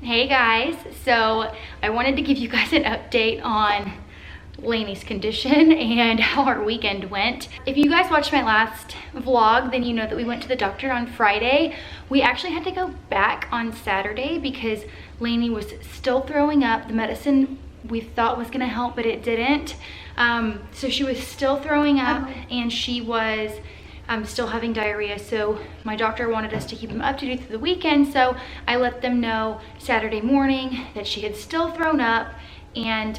Hey guys, so I wanted to give you guys an update on Lainey's condition and how our weekend went. If you guys watched my last vlog, then you know that we went to the doctor on Friday. We actually had to go back on Saturday because Lainey was still throwing up. The medicine we thought was gonna help, but it didn't. So she was still throwing up and she was still having diarrhea, so my doctor wanted us to keep them up to date through the weekend, so I let them know Saturday morning that she had still thrown up and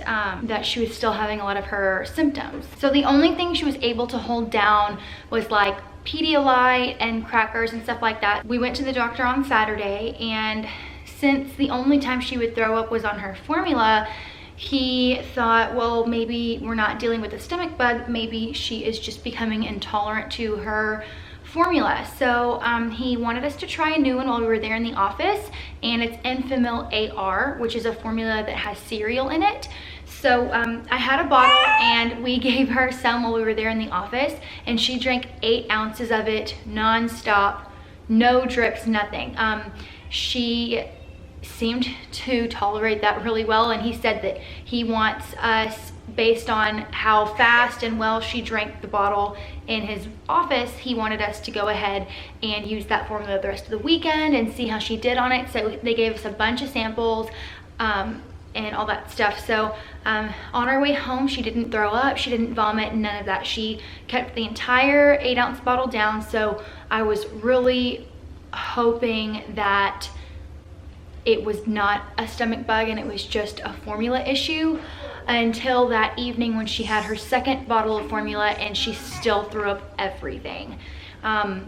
that she was still having a lot of her symptoms. So the only thing she was able to hold down was like Pedialyte and crackers and stuff like that. We went to the doctor on Saturday, and since the only time she would throw up was on her formula, he thought, well, maybe we're not dealing with a stomach bug, maybe she is just becoming intolerant to her formula. So he wanted us to try a new one while we were there in the office, and it's Enfamil AR, which is a formula that has cereal in it. So I had a bottle and we gave her some while we were there in the office, and she drank 8 ounces of it non-stop, no drips, nothing. She seemed to tolerate that really well, and he said that he wants us, based on how fast and well she drank the bottle in his office, he wanted us to go ahead and use that formula the rest of the weekend and see how she did on it. So they gave us a bunch of samples and all that stuff. So on our way home, she didn't throw up, she didn't vomit, none of that. She kept the entire 8-ounce bottle down, so I was really hoping that it was not a stomach bug and it was just a formula issue, until that evening when she had her second bottle of formula and she still threw up everything.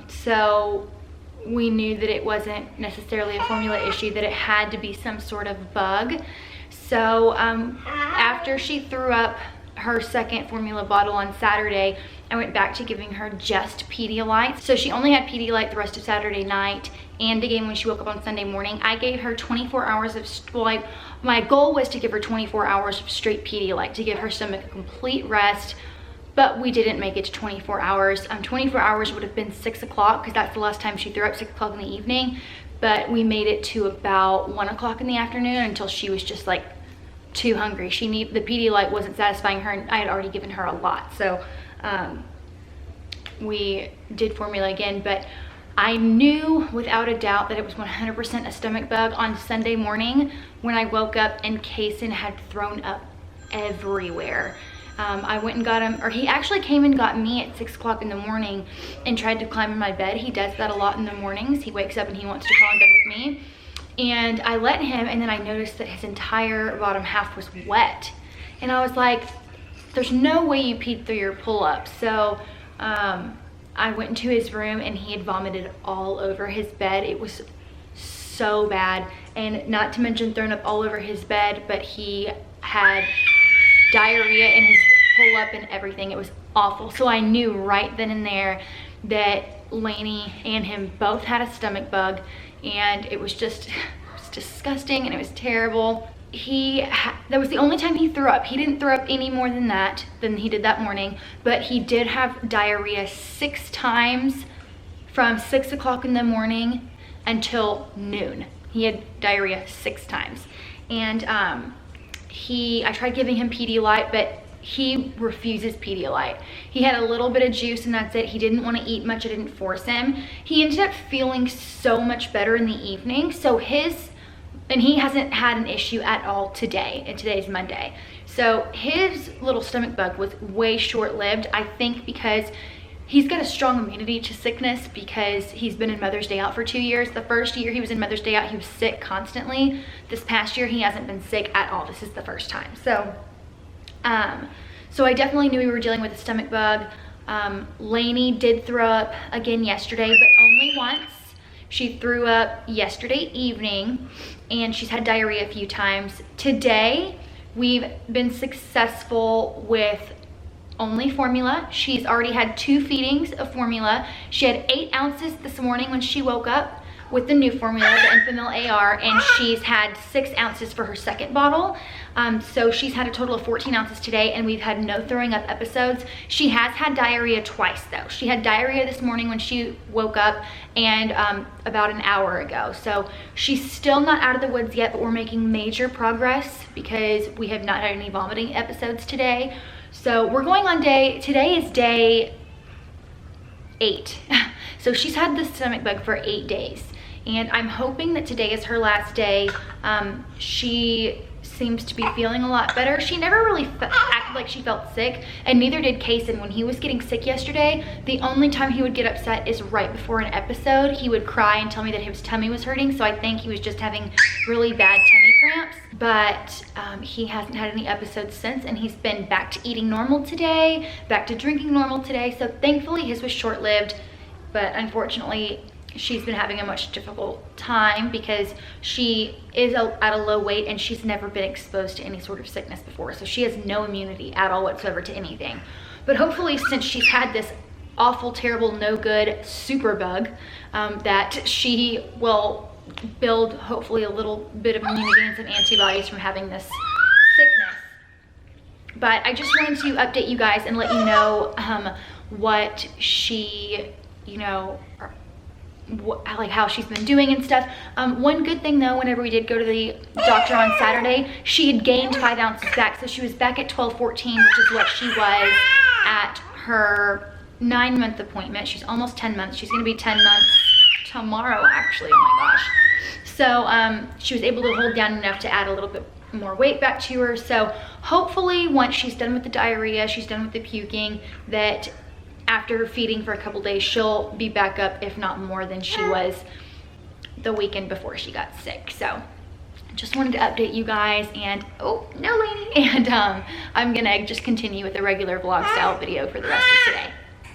So we knew that it wasn't necessarily a formula issue, that it had to be some sort of bug. So after she threw up her second formula bottle on Saturday, I went back to giving her just Pedialyte. So she only had Pedialyte the rest of Saturday night and again when she woke up on Sunday morning. I gave her 24 hours of, well, my goal was to give her 24 hours of straight Pedialyte to give her stomach a complete rest, but we didn't make it to 24 hours. 24 hours would have been 6 o'clock because that's the last time she threw up, 6 o'clock in the evening, but we made it to about 1 o'clock in the afternoon until she was just like too hungry. The Pedialyte wasn't satisfying her, and I had already given her a lot. So we did formula again, but I knew without a doubt that it was 100% a stomach bug on Sunday morning when I woke up and Kaysen had thrown up everywhere. I went and got him, or he actually came and got me at 6 o'clock in the morning and tried to climb in my bed. He does that a lot in the mornings. He wakes up and he wants to crawl in bed with me. And I let him, and then I noticed that his entire bottom half was wet. And I was like, there's no way you peed through your pull-up. So I went into his room and he had vomited all over his bed. It was so bad, and not to mention thrown up all over his bed, but he had diarrhea in his pull-up and everything. It was awful. So I knew right then and there that Lainey and him both had a stomach bug, and it was just, it was disgusting and it was terrible. That was the only time he threw up. He didn't throw up any more than that, than he did that morning, but he did have diarrhea 6 times from 6 o'clock in the morning until noon. He had diarrhea 6 times. And I tried giving him Pedialyte, but he refuses Pedialyte. He had a little bit of juice and that's it. He didn't want to eat much. I didn't force him. He ended up feeling so much better in the evening. So and he hasn't had an issue at all today, and today's Monday. So his little stomach bug was way short-lived, I think because he's got a strong immunity to sickness because he's been in Mother's Day out for 2 years. The first year he was in Mother's Day out, he was sick constantly. This past year, he hasn't been sick at all. This is the first time. So, so I definitely knew we were dealing with a stomach bug. Lainey did throw up again yesterday, but only once. She threw up yesterday evening, and she's had diarrhea a few times. Today, we've been successful with only formula. She's already had 2 feedings of formula. She had 8 ounces this morning when she woke up. with the new formula, the Enfamil AR, and she's had 6 ounces for her second bottle. So she's had a total of 14 ounces today, and we've had no throwing up episodes. She has had diarrhea twice though. She had diarrhea this morning when she woke up, and about an hour ago. So she's still not out of the woods yet, but we're making major progress because we have not had any vomiting episodes today. So we're going on today is day 8. So she's had the stomach bug for 8 days. And I'm hoping that today is her last day. She seems to be feeling a lot better. She never really acted like she felt sick, and neither did Kaysen. When he was getting sick yesterday, the only time he would get upset is right before an episode. He would cry and tell me that his tummy was hurting, so I think he was just having really bad tummy cramps. But he hasn't had any episodes since, and he's been back to eating normal today, back to drinking normal today. So thankfully his was short-lived, but unfortunately she's been having a much difficult time because she is at a low weight and she's never been exposed to any sort of sickness before. So she has no immunity at all whatsoever to anything. But hopefully, since she's had this awful, terrible, no good super bug, that she will build hopefully a little bit of immunity and some antibodies from having this sickness. But I just wanted to update you guys and let you know what she, you know, like how she's been doing and stuff. One good thing though, whenever we did go to the doctor on Saturday, she had gained 5 ounces back, so she was back at 12-14, which is what she was at her 9-month appointment. She's almost 10 months. She's gonna be 10 months tomorrow actually. Oh my gosh. So she was able to hold down enough to add a little bit more weight back to her. So hopefully once she's done with the diarrhea, she's done with the puking, that after feeding for a couple days, she'll be back up, if not more than she was the weekend before she got sick. So just wanted to update you guys, and oh no Lainey, and I'm gonna just continue with a regular vlog style video for the rest of today.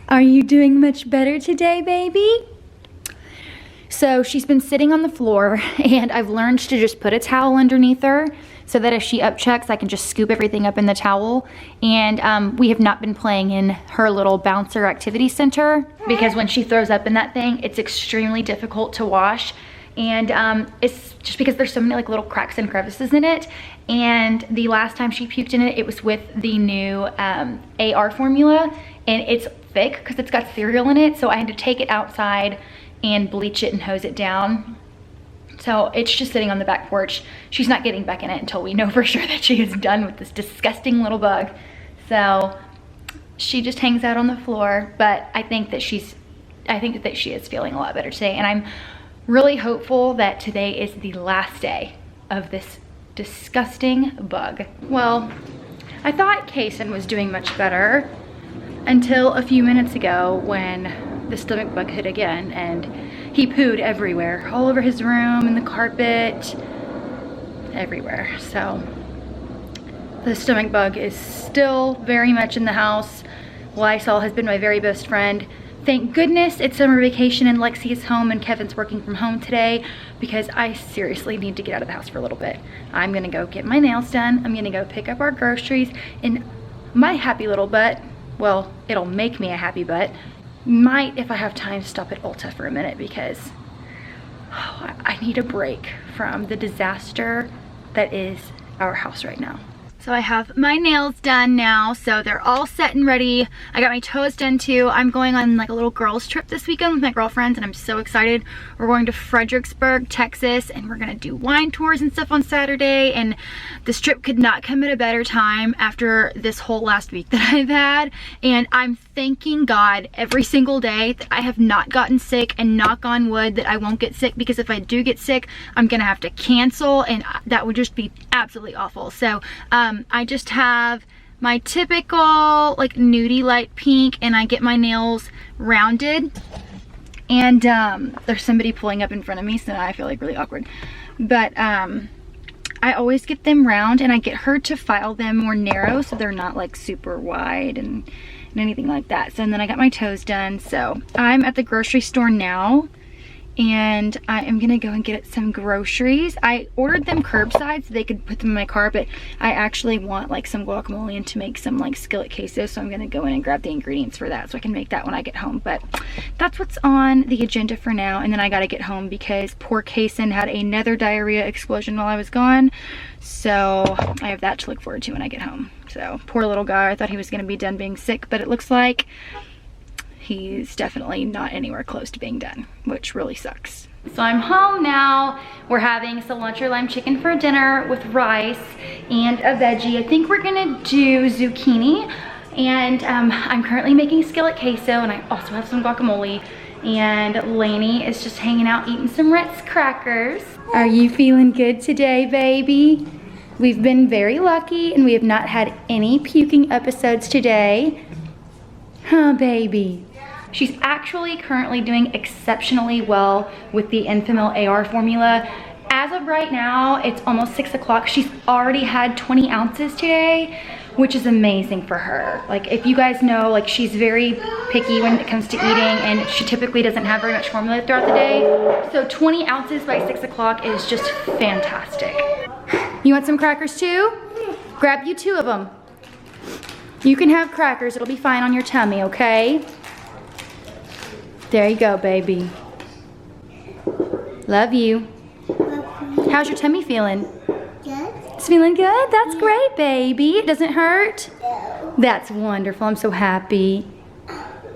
Are you doing much better today, baby? So she's been sitting on the floor, and I've learned to just put a towel underneath her so that if she upchucks, I can just scoop everything up in the towel. And we have not been playing in her little bouncer activity center because when she throws up in that thing, it's extremely difficult to wash. And it's just because there's so many like little cracks and crevices in it. And the last time she puked in it, it was with the new AR formula, and it's thick because it's got cereal in it. So I had to take it outside and bleach it and hose it down. So it's just sitting on the back porch. She's not getting back in it until we know for sure that she is done with this disgusting little bug. So she just hangs out on the floor, but I think that she is feeling a lot better today, and I'm really hopeful that today is the last day of this disgusting bug. Well, I thought Kaysen was doing much better until a few minutes ago when the stomach bug hit again, and he pooed everywhere, all over his room, in the carpet, everywhere. So the stomach bug is still very much in the house. Lysol has been my very best friend. Thank goodness it's summer vacation and Lexi is home and Kevin's working from home today, because I seriously need to get out of the house for a little bit. I'm gonna go get my nails done. I'm gonna go pick up our groceries, and my happy little butt, well, it'll make me a happy butt, might, if I have time, stop at Ulta for a minute, because I need a break from the disaster that is our house right now. So I have my nails done now, so they're all set and ready. I got my toes done too. I'm going on like a little girls trip this weekend with my girlfriends, and I'm so excited. We're going to Fredericksburg, Texas, and we're gonna do wine tours and stuff on Saturday, and this trip could not come at a better time after this whole last week that I've had. And I'm thanking God every single day that I have not gotten sick, and knock on wood that I won't get sick, because if I do get sick, I'm gonna have to cancel, and that would just be absolutely awful. So I just have my typical like nudie light pink, and I get my nails rounded, and there's somebody pulling up in front of me, so now I feel like really awkward. But I always get them round, and I get her to file them more narrow so they're not like super wide and anything like that. So, and then I got my toes done. So I'm at the grocery store now, and I am gonna go and get some groceries. I ordered them curbside so they could put them in my car, but I actually want like some guacamole and to make some like skillet queso, so I'm gonna go in and grab the ingredients for that so I can make that when I get home. But that's what's on the agenda for now, and then I gotta get home because poor Kaysen had another diarrhea explosion while I was gone, so I have that to look forward to when I get home. So poor little guy, I thought he was gonna be done being sick, but it looks like he's definitely not anywhere close to being done, which really sucks. So I'm home now. We're having cilantro lime chicken for dinner with rice and a veggie. I think we're gonna do zucchini, and I'm currently making skillet queso, and I also have some guacamole, and Lainey is just hanging out eating some Ritz crackers. Are you feeling good today, baby? We've been very lucky and we have not had any puking episodes today. Huh, baby? She's actually currently doing exceptionally well with the Enfamil AR formula. As of right now, it's almost 6 o'clock. She's already had 20 ounces today, which is amazing for her. Like, if you guys know, like, she's very picky when it comes to eating, and she typically doesn't have very much formula throughout the day. So 20 ounces by 6 o'clock is just fantastic. You want some crackers too? Grab you 2 of them. You can have crackers, it'll be fine on your tummy, okay? There you go, baby. Love you. How's your tummy feeling? Good. It's feeling good? That's great, baby. It doesn't hurt? No. That's wonderful. I'm so happy.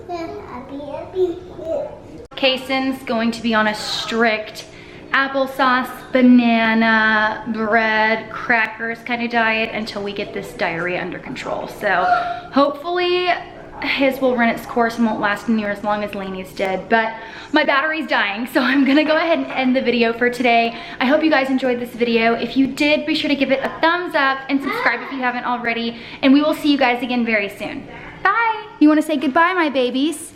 Happy. Kaysen's going to be on a strict applesauce, banana, bread, crackers kind of diet until we get this diarrhea under control. So hopefully his will run its course and won't last near as long as Lainey's did, but my battery's dying, so I'm gonna go ahead and end the video for today. I hope you guys enjoyed this video. If you did, be sure to give it a thumbs up and subscribe if you haven't already, and we will see you guys again very soon. Bye! You wanna say goodbye, my babies?